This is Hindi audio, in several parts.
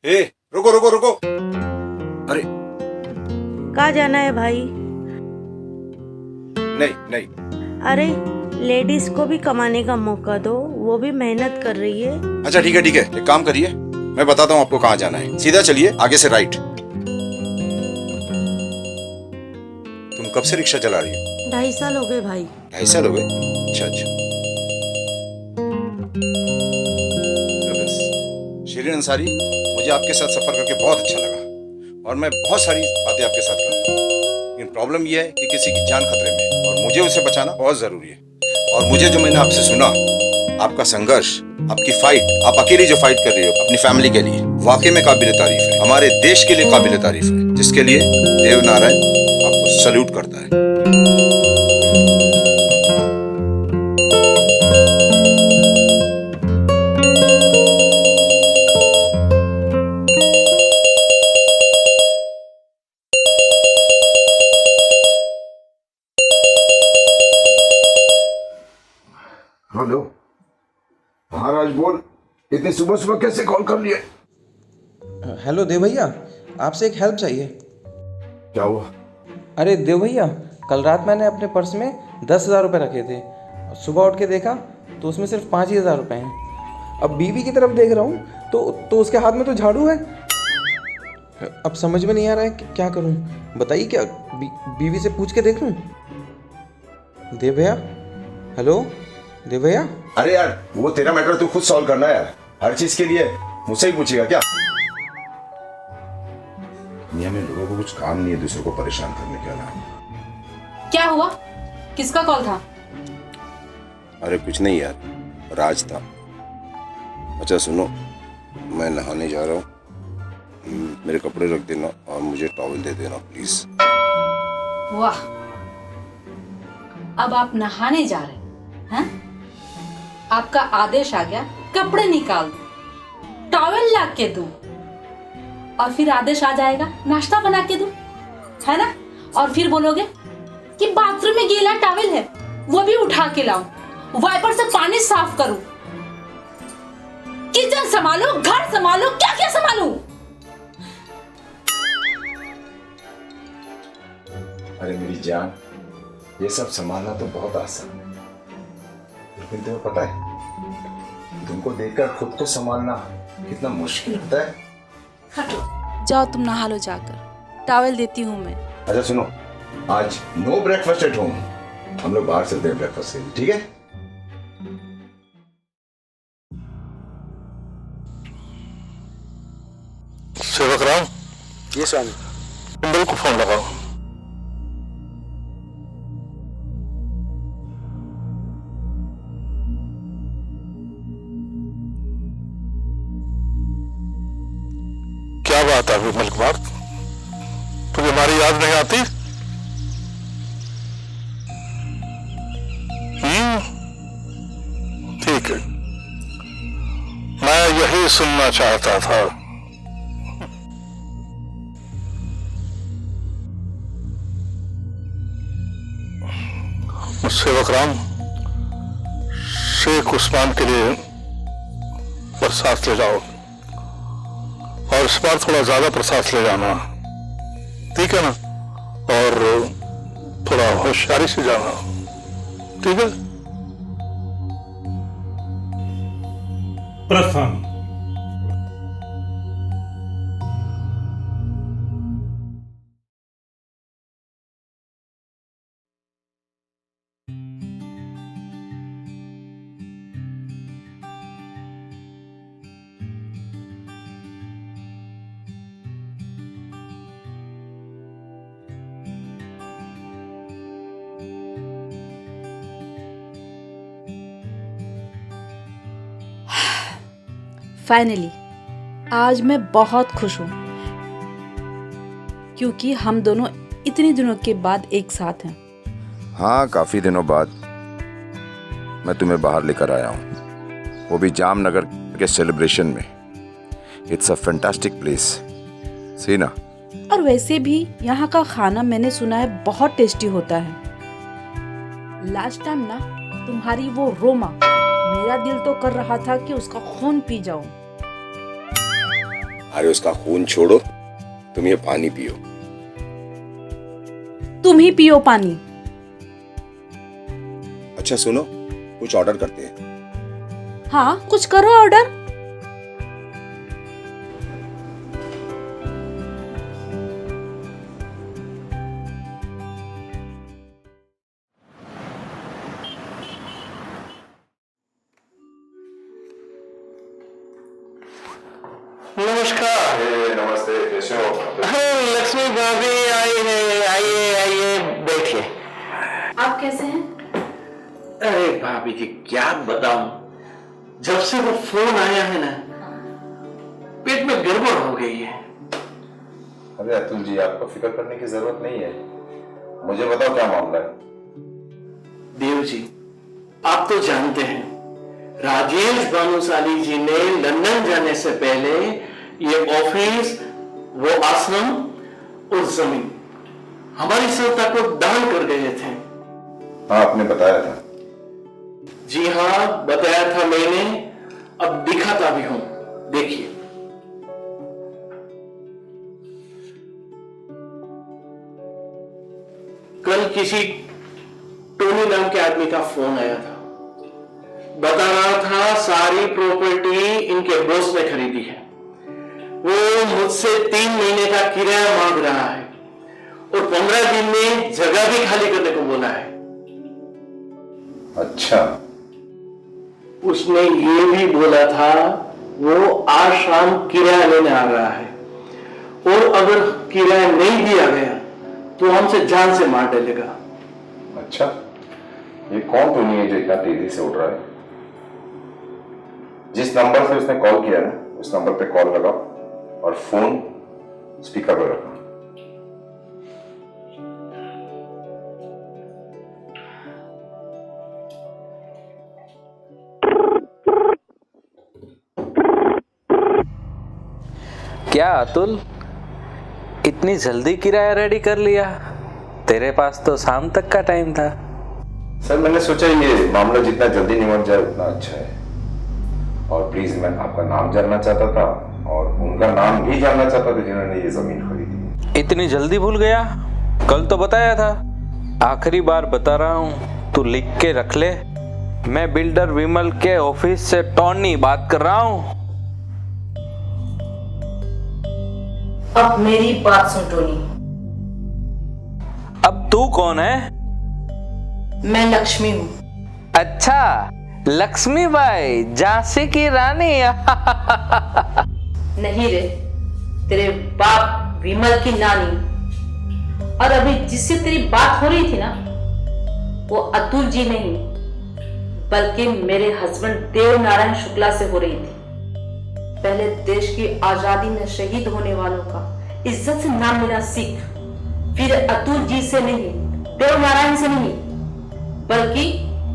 ए, रुको रुको रुको। अरे कहाँ जाना है भाई? नहीं नहीं। अरे लेडीज को भी कमाने का मौका दो, वो भी मेहनत कर रही है। अच्छा ठीक है ठीक है, एक काम करिए, मैं बताता हूँ आपको कहाँ जाना है। सीधा चलिए, आगे से राइट। तुम कब से रिक्शा चला रही हो? 2.5 साल हो गए भाई। 2.5 साल हो गए? अच्छा अच्छा। शिरीन अंसारी, मुझे आपके साथ सफर करके बहुत अच्छा लगा और मैं बहुत सारी बातें आपके साथ करता हूँ, लेकिन प्रॉब्लम यह है कि किसी की जान खतरे में है और मुझे उसे बचाना बहुत जरूरी है। और मुझे जो मैंने आपसे सुना, आपका संघर्ष, आपकी फाइट, आप अकेली जो फाइट कर रही हो अपनी फैमिली के लिए, वाकई में काबिल तारीफ है, हमारे देश के लिए काबिल तारीफ है, जिसके लिए देव नारायण आपको सल्यूट करता है। हेलो। हाँ राज बोल, इतनी सुबह सुबह कैसे कॉल कर लिया? हेलो देव भैया, आपसे एक हेल्प चाहिए। क्या हुआ? अरे देव भैया, कल रात मैंने अपने पर्स में 10,000 रुपये रखे थे। सुबह उठ के देखा तो उसमें सिर्फ 5,000 रुपये हैं। अब बीवी की तरफ देख रहा हूँ तो उसके हाथ में तो झाड़ू है। अब समझ में नहीं आ रहा है कि क्या करूँ, बताइए। क्या बीवी से पूछ के देख लूँ? देव भैया, हेलो देव भैया। अरे यार, वो तेरा मैटर तू खुद सॉल्व करना है यार, हर चीज के लिए मुझसे ही पूछेगा क्या? दुनिया में लोगों को कुछ काम नहीं है दूसरों को परेशान करने के अलावा। क्या हुआ? किसका कॉल था? अरे कुछ नहीं यार, राज था। अच्छा सुनो, मैं नहाने जा रहा हूँ, मेरे कपड़े रख देना और मुझे टॉवल दे देना प्लीज। वाह, अब आप नहाने जा रहे हैं? आपका आदेश आ गया, कपड़े निकाल दो, टॉवल ला के दो, और फिर आदेश आ जाएगा नाश्ता बना के दो, है ना? और फिर बोलोगे कि बाथरूम में गीला टॉवल है, वो भी उठा के लाओ, वाइपर से पानी साफ करो, किचन संभालो, घर संभालो, क्या क्या संभालो। अरे मेरी जान, ये सब संभालना तो बहुत आसान है, लेकिन तुम्हें पता है तुमको देखकर खुद को संभालना कितना मुश्किल होता है। हटो, जाओ तुम नहा लो जाकर, टॉवल देती हूँ मैं। अच्छा सुनो, आज नो ब्रेकफास्ट एट होम, हम लोग बाहर चलते हैं ब्रेकफास्ट के लिए, ठीक है? सेवक राम, ये स्वामी। बिमल को फोन लगाओ। क्या बात है विमल कुमार, तुझे हमारी याद नहीं आती? ठीक है, मैं यही सुनना चाहता था। सेवक राम, शेख उस्मान के लिए प्रसाद ले जाओ, और इस बार थोड़ा ज्यादा प्रसाद ले जाना, ठीक है ना? और थोड़ा होशियारी से जाना, ठीक है? प्रस्थान। फाइनली आज मैं बहुत खुश हूँ, क्योंकि हम दोनों इतने दिनों के बाद एक साथ हैं। हाँ, काफी दिनों बाद मैं तुम्हें बाहर लेकर आया हूँ, वो भी जामनगर के सेलिब्रेशन में। इट्स अ फैंटास्टिक प्लेस, सी ना? और वैसे भी यहाँ का खाना मैंने सुना है बहुत टेस्टी होता है। लास्ट टाइम ना तुम्हारी वो रोमा, मेरा दिल तो कर रहा था कि उसका खून पी जाऊं। अरे उसका खून छोड़ो, तुम ये पानी पियो। तुम ही पियो पानी। अच्छा सुनो, कुछ ऑर्डर करते हैं। हाँ, कुछ करो ऑर्डर। नमस्कार। नमस्ते, कैसे हो? लक्ष्मी भाभी आइए आइए आइए, बैठिए। आप कैसे हैं? अरे भाभी जी क्या बताऊं, जब से वो फोन आया है ना, पेट में गड़बड़ हो गई है। अरे अतुल जी, आपको फिक्र करने की जरूरत नहीं है। मुझे बताओ क्या मामला है। देव जी, आप तो जानते हैं राजेश भानुशाली जी ने लंदन जाने से पहले ये ऑफिस, वो आश्रम और जमीन हमारी संस्था को दान कर गए थे। हाँ, आपने बताया था। जी हाँ, बताया था मैंने, अब दिखाता भी हूं, देखिए। कल किसी टोनी नाम के आदमी का फोन आया था, बता रहा था सारी प्रॉपर्टी इनके बॉस ने खरीदी है। वो मुझसे 3 महीने का किराया मांग रहा है और 15 दिन में जगह भी खाली करने को बोला है। अच्छा, उसने ये भी बोला था वो आज शाम किराया लेने आ रहा है और अगर किराया नहीं दिया गया तो हमसे जान से मार डालेगा। अच्छा, ये कौन टोनी है जो इतना तेजी से उड़ रहा है? जिस नंबर से उसने कॉल किया ना, उस नंबर पे कॉल लगाओ और फोन स्पीकर पर रखना। क्या अतुल, इतनी जल्दी किराया रेडी कर लिया? तेरे पास तो शाम तक का टाइम था। सर, मैंने सोचा ये मामला जितना जल्दी निपट जाए उतना अच्छा है। और प्लीज, मैं आपका नाम जानना चाहता था और उनका नाम भी जानना चाहता था जिन्होंने ये जमीन खरीदी। इतनी जल्दी भूल गया? कल तो बताया था। आखिरी बार बता रहा हूँ, तू लिख के रख ले। मैं बिल्डर विमल के ऑफिस से टॉनी बात कर रहा हूँ। अब मेरी बात सुन टोनी, अब तू कौन है? मैं लक्ष्मी हूँ। अच्छा, लक्ष्मी बाई, झांसी की रानी। नहीं रे, तेरे बाप विमल की नानी। और अभी जिससे तेरी बात हो रही थी ना, वो अतुल जी नहीं बल्कि मेरे हस्बैंड देव नारायण शुक्ला से हो रही थी। पहले देश की आजादी में शहीद होने वालों का इज्जत से नाम लेना सीख। फिर अतुल जी से नहीं, देव नारायण से नहीं, बल्कि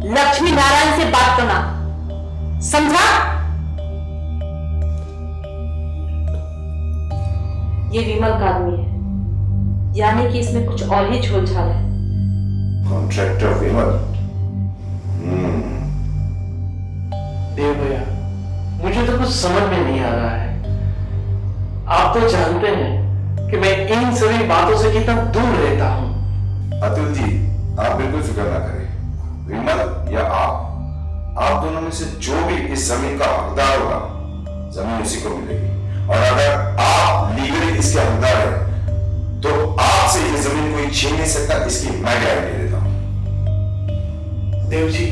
लक्ष्मी नारायण से बात करना, समझा? ये विमल का आदमी है, यानी कि इसमें कुछ और ही झोलझाल है। कॉन्ट्रैक्टर विमल। देव भैया, मुझे तो कुछ समझ में नहीं आ रहा है। आप तो जानते हैं कि मैं इन सभी बातों से कितना दूर रहता हूं। अतुल जी, आप बिल्कुल फिक्र ना करें। विमल या आप दोनों में से जो भी इस जमीन का हकदार होगा, जमीन उसी को मिलेगी। और अगर आप लीगली इसके हकदार हैं, तो आपसे ये जमीन कोई छीन नहीं सकता, इसकी मैं गारंटी देता हूं। देव जी,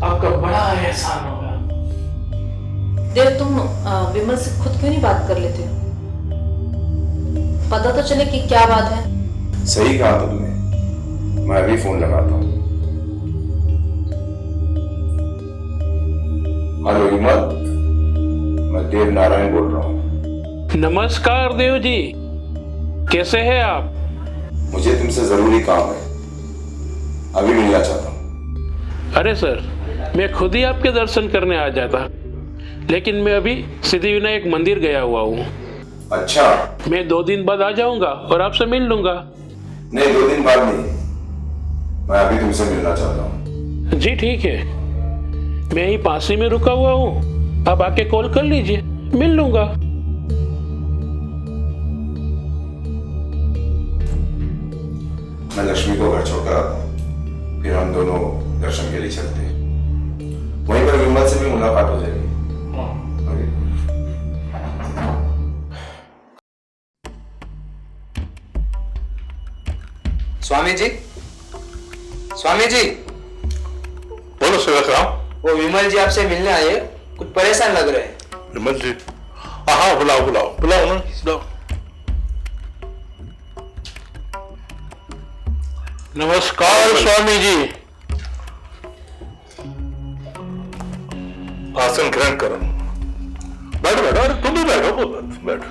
आपका बड़ा एहसान होगा। देव, तुम विमल से खुद क्यों नहीं बात कर लेते हो? पता तो चले कि क्या बात है। सही कहा तुमने, मैं अभी फोन लगाता हूं। हेलो विमल, मैं देव नारायण बोल रहा हूं। नमस्कार देव जी, कैसे हैं आप? मुझे तुमसे जरूरी काम है, अभी मिलना चाहता हूं। अरे सर, मैं खुद ही आपके दर्शन करने आ जाता, लेकिन मैं अभी सिद्धिविनायक मंदिर गया हुआ हूँ। अच्छा, मैं 2 दिन बाद आ जाऊंगा और आपसे मिल लूंगा। नहीं, 2 दिन बाद नहीं, मैं अभी तुमसे मिलना चाहता हूँ। जी ठीक है, मैं ही पास ही में रुका हुआ हूँ, आप आके कॉल कर लीजिए, मिल लूंगा। मैं लक्ष्मी को घर छोड़कर आता हूँ, फिर हम दोनों दर्शन के लिए चलते हैं। वहीं पर विमल से भी मुलाकात हो जाएगी। ओके? स्वामी जी, स्वामी जी, बोलो सेवक राम। वो विमल जी आपसे मिलने आए, कुछ परेशान लग रहे हैं। विमल जी, हाँ बुलाओ बुलाओ बुलाओ ना, बुलाओ। नमस्कार स्वामी जी। आसन ग्रहण करो। बैठो बैठो, अरे तुम भी बैठो, बैठो।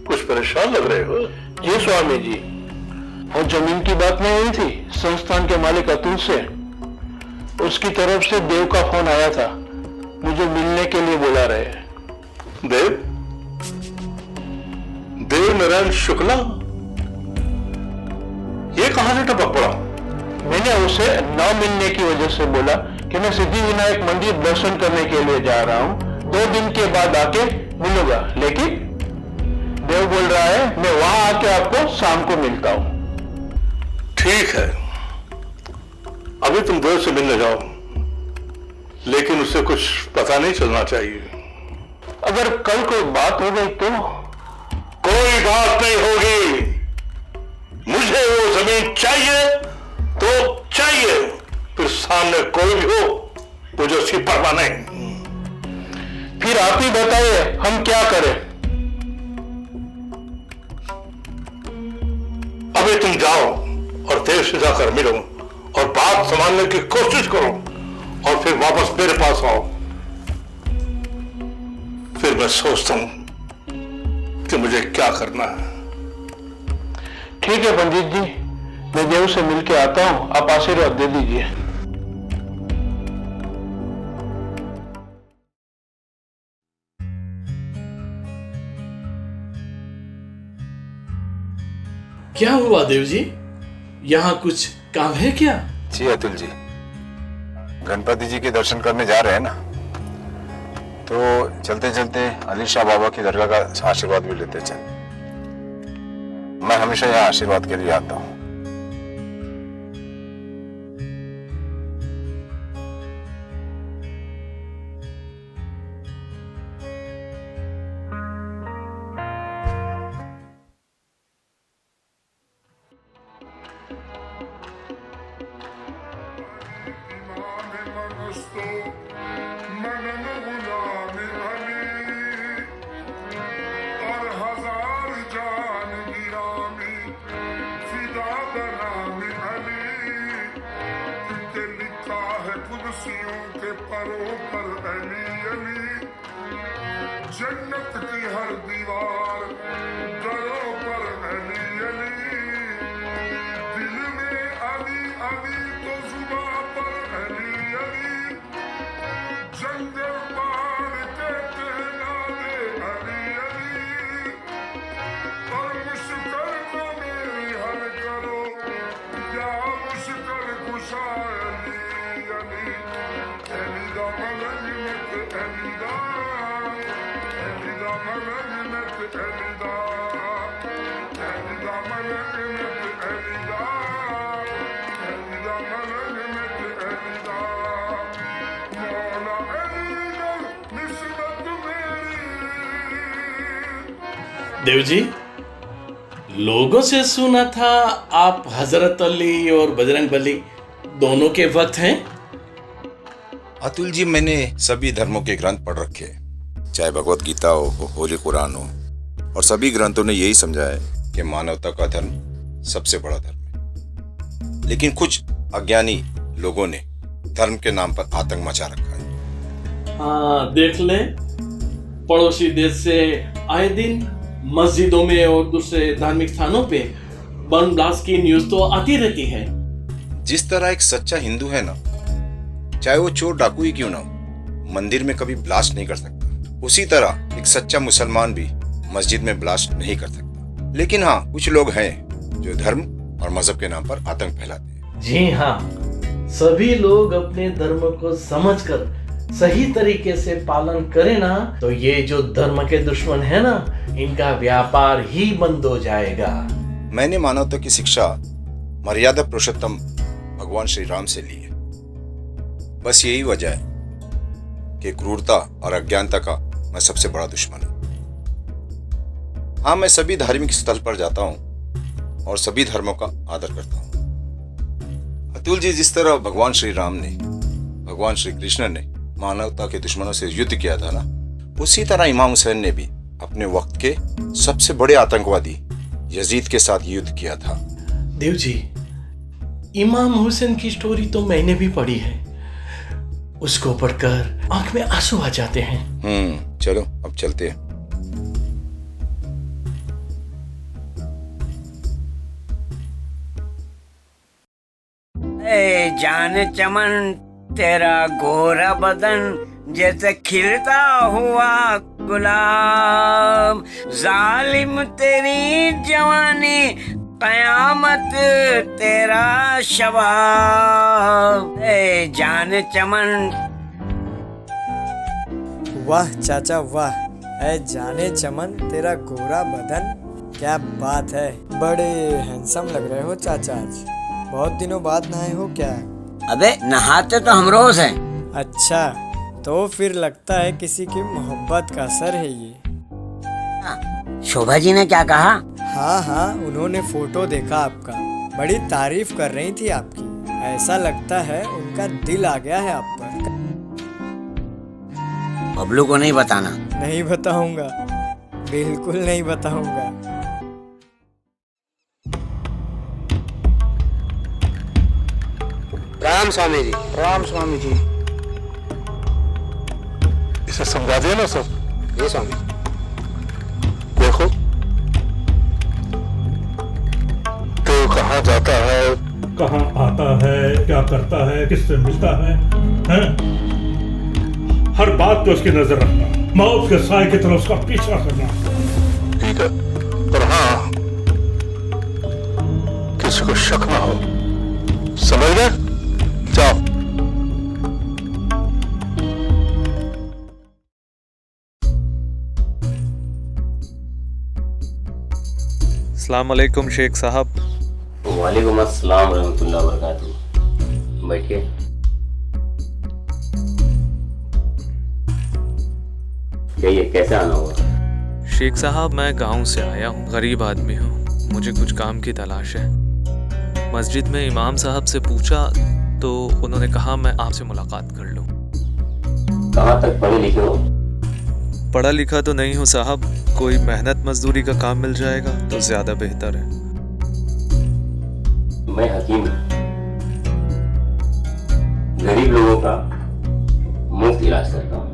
कुछ परेशान लग रहे हो। जी स्वामी जी, और जमीन की बात नहीं हुई थी संस्थान के मालिक अतुल से, उसकी तरफ से देव का फोन आया था, मुझे मिलने के लिए बुला रहे हैं। देव नारायण शुक्ला, ये कहां से टपक पड़ा? मैंने उसे न मिलने की वजह से बोला कि मैं सिद्धि विनायक मंदिर दर्शन करने के लिए जा रहा हूँ, 2 दिन के बाद आके मिलूंगा, लेकिन देव बोल रहा है मैं वहां आके आपको शाम को मिलता हूँ। ठीक है, अभी तुम देव से मिलने जाओ, लेकिन उससे कुछ पता नहीं चलना चाहिए। अगर कल कोई बात हो गई तो? कोई बात नहीं होगी, मुझे वो जमीन चाहिए तो चाहिए, फिर सामने कोई भी हो मुझे उसकी परवाह नहीं। फिर आप ही बताइए हम क्या करें। अभी तुम जाओ और देव से जाकर मिलो और बात संभालने की कोशिश करो, और फिर वापस मेरे पास आओ, फिर मैं सोचता हूं कि मुझे क्या करना है। ठीक है पंडित जी, मैं देव से मिलके आता हूं, आप आशीर्वाद दे दीजिए। क्या हुआ देव जी, यहाँ कुछ काम है क्या? जी अतुल जी, गणपति जी के दर्शन करने जा रहे हैं ना, तो चलते चलते अली शाह बाबा की दरगाह का आशीर्वाद भी लेते चल। मैं हमेशा यहाँ आशीर्वाद के लिए आता हूँ। जन्नत की हर दीवार दरों पर अली अली, दिल में अली अली तो जुबां पर अली अली, जंगल बाढ़ के कहना दे अली अली, और मुश्किल को मेरी हल करो या मुश्किल कुशा अली अली, अली दा मलंग मत अली दा, देव जी, लोगों से सुना था आप हजरत अली और बजरंगबली दोनों के भक्त हैं। अतुल जी, मैंने सभी धर्मों के ग्रंथ पढ़ रखे हैं, चाहे भगवत गीता हो, होली कुरान हो, और सभी ग्रंथों ने यही समझाया है कि मानवता का धर्म सबसे बड़ा धर्म है। लेकिन कुछ अज्ञानी लोगों ने धर्म के नाम पर आतंक मचा रखा है। हाँ, देख लें, पड़ोसी देश से आए दिन मस्जिदों में और दूसरे धार्मिक स्थानों पे बम ब्लास्ट की न्यूज तो आती रहती है। जिस तरह एक सच्चा हिंदू है ना, चाहे वो चोर डाकू ही क्यों ना हो, मंदिर में कभी ब्लास्ट नहीं कर सकता, उसी तरह एक सच्चा मुसलमान भी मस्जिद में ब्लास्ट नहीं कर सकता। लेकिन हाँ, कुछ लोग हैं जो धर्म और मजहब के नाम पर आतंक फैलाते हैं। जी हाँ, सभी लोग अपने धर्म को समझकर सही तरीके से पालन करे ना तो ये जो धर्म के दुश्मन है ना, इनका व्यापार ही बंद हो जाएगा। मैंने मानवता की शिक्षा मर्यादा पुरुषोत्तम भगवान श्री राम से ली है। बस यही वजह है कि क्रूरता और अज्ञानता का मैं सबसे बड़ा दुश्मन हूं। हाँ, मैं सभी धार्मिक स्थल पर जाता हूं और सभी धर्मों का आदर करता हूं। अतुल जी, जिस तरह भगवान श्री राम ने, भगवान श्री कृष्ण ने मानवता के दुश्मनों से युद्ध किया था ना, उसी तरह इमाम हुसैन ने भी अपने वक्त के सबसे बड़े आतंकवादी यजीद के साथ युद्ध किया था। देव जी, इमाम हुसैन की स्टोरी तो मैंने भी पढ़ी है। उसको पढ़कर आंख में आंसू आ जाते हैं। चलो अब चलते हैं। जान चमन तेरा गोरा बदन जैसे खिलता हुआ गुलाब, जालिम तेरी जवानी कयामत तेरा शबाब। जान चमन। वाह चाचा वाह, है जाने चमन तेरा गोरा बदन, क्या बात है। बड़े हैंडसम लग रहे हो चाचा आज। बहुत दिनों बाद नहाए हो क्या? अबे नहाते तो हम रोज हैं। अच्छा, तो फिर लगता है किसी की मोहब्बत का असर है ये। शोभा जी ने क्या कहा? हाँ हाँ, उन्होंने फोटो देखा आपका, बड़ी तारीफ कर रही थी आपकी। ऐसा लगता है उनका दिल आ गया है आप पर। बबलू को नहीं बताना। नहीं बताऊंगा, बिल्कुल नहीं बताऊंगा। राम स्वामी जी। राम स्वामी जी। इसे समझा दिया ना सब? ये स्वामी। देखो, तो कहाँ जाता है, कहाँ आता है, क्या करता है, किससे मिलता है, हैं? हर बात पे उसकी नजर रखना, मौत के साए की तरह उसका पीछा करना। ठीक है, पर हाँ, किसी को शक ना हो, समझ गए? जाओ। अस्सलाम वालेकुम शेख साहब। वालेकुम अस्सलाम रहमतुल्लाह वबरकातुहू। बैठिए। कहिए, कैसे आना हुआ? शेख साहब, मैं गांव से आया हूँ, गरीब आदमी हूँ, मुझे कुछ काम की तलाश है। मस्जिद में इमाम साहब से पूछा तो उन्होंने कहा मैं आपसे मुलाकात कर लूँ। कहाँ तक पढ़े लिखे हो? पढ़ा लिखा तो नहीं हूँ साहब, कोई मेहनत मजदूरी का काम मिल जाएगा तो ज्यादा बेहतर है। मैं हकीम हूँ, गरीब लोगों का मुफ्त इलाज करता हूँ।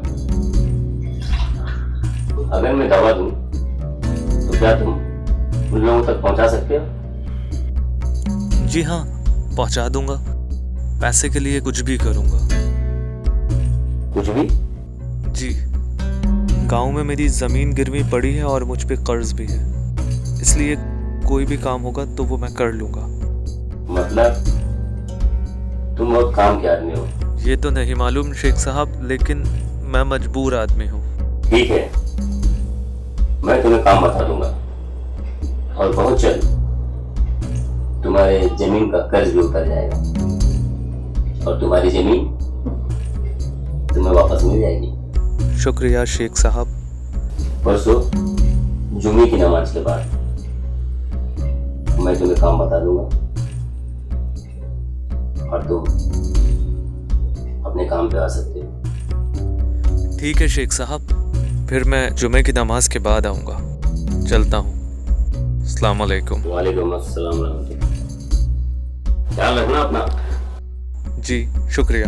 अगर मैं दवा दूं तो क्या तुम उन लोगों तक पहुंचा सकते हो? जी हाँ, पहुंचा दूंगा। पैसे के लिए कुछ भी करूंगा। कुछ भी? जी, गांव में मेरी जमीन गिरवी पड़ी है और मुझ पे कर्ज भी है, इसलिए कोई भी काम होगा तो वो मैं कर लूंगा। मतलब तुम बहुत काम के आदमी हो? ये तो नहीं मालूम शेख साहब, लेकिन मैं मजबूर आदमी हूँ। ठीक है, मैं तुम्हें काम बता दूंगा और बहुत जल्द तुम्हारे जमीन का कर्ज भी उतर जाएगा और तुम्हारी जमीन तुम्हें वापस मिल जाएगी। शुक्रिया शेख साहब। परसों जुमे की नमाज के बाद मैं तुम्हें काम बता दूंगा और तुम अपने काम पे आ सकते हो। ठीक है शेख साहब, फिर मैं जुमे की नमाज के बाद आऊँगा। चलता हूँ। अस्सलाम वालेकुम। वालेकुम अस्सलाम रहमतुल्लाह। ख्याल रखना अपना। जी शुक्रिया।